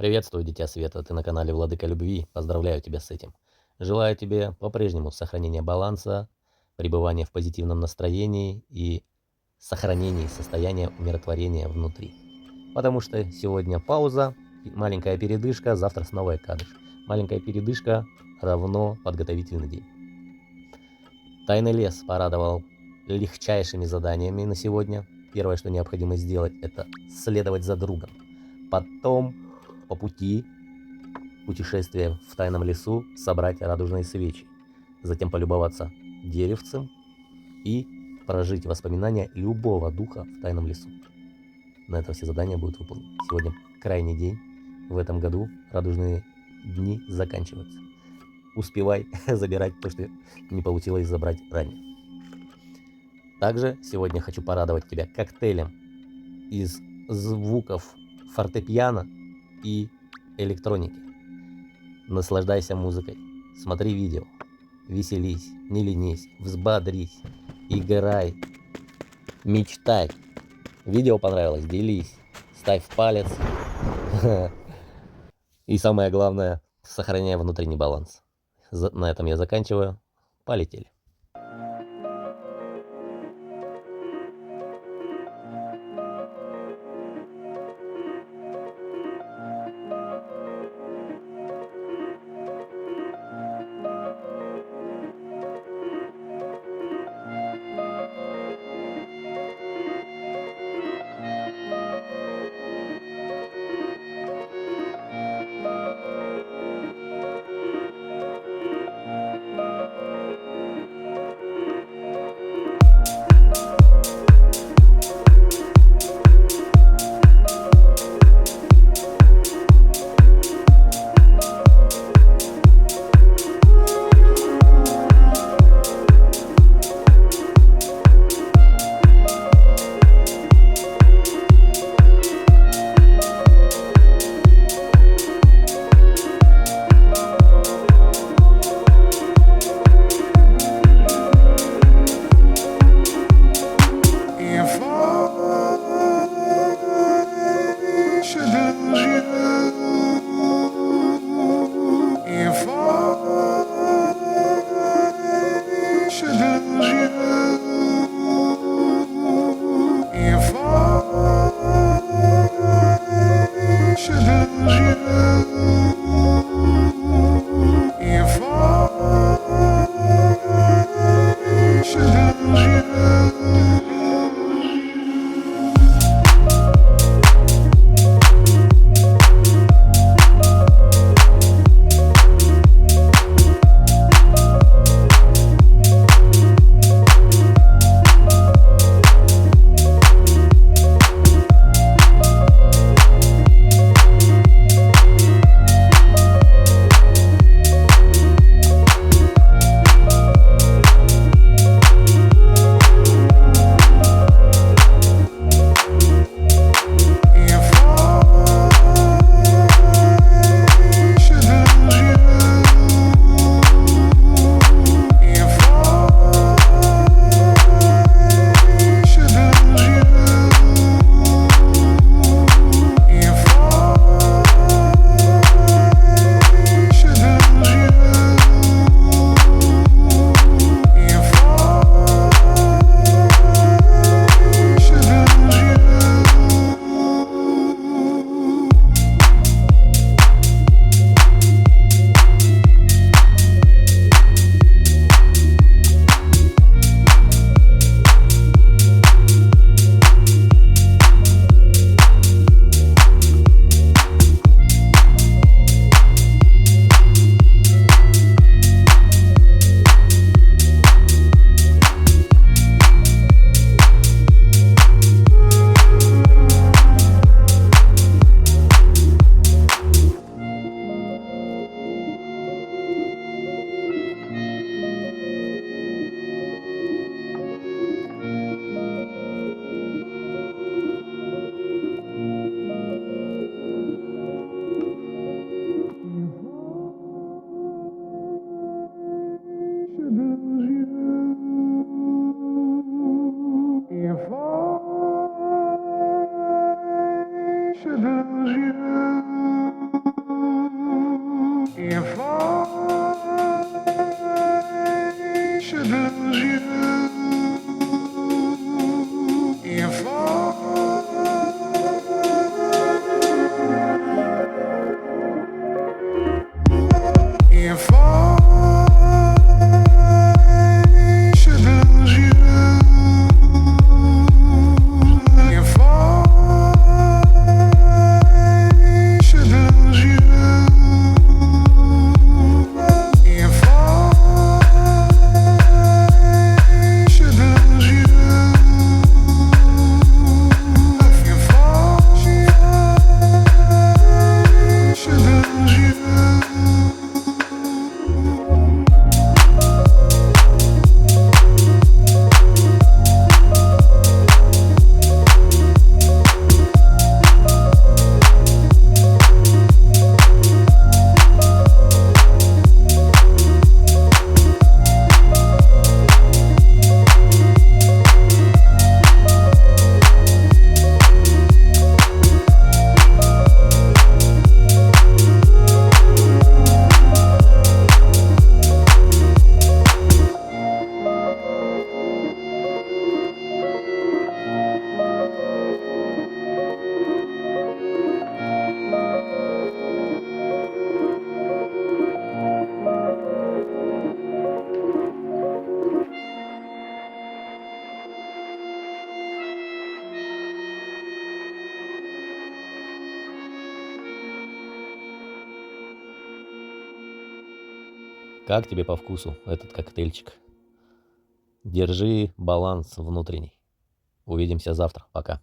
Приветствую, дитя света, ты на канале Владыка Любви, поздравляю тебя с этим. Желаю тебе по-прежнему сохранения баланса, пребывания в позитивном настроении и сохранения состояния умиротворения внутри. Потому что сегодня пауза, маленькая передышка, завтра снова кадыш. Маленькая передышка равно подготовительный день. Тайный лес порадовал легчайшими заданиями на сегодня. Первое, что необходимо сделать, это следовать за другом. Потом по пути путешествия в тайном лесу собрать радужные свечи. Затем полюбоваться деревцем и прожить воспоминания любого духа в тайном лесу. На этом все задания будут выполнены. Сегодня крайний день. В этом году радужные дни заканчиваются. Успевай забирать то, что не получилось забрать ранее. Также сегодня хочу порадовать тебя коктейлем из звуков фортепиано и электроники. Наслаждайся музыкой, смотри видео, веселись, не ленись, взбодрись, играй, мечтай. Видео понравилось? Делись, ставь палец. И самое главное, сохраняй внутренний баланс. На этом я заканчиваю. Полетели. If I should lose you. Как тебе по вкусу этот коктейльчик? Держи баланс внутренний. Увидимся завтра. Пока.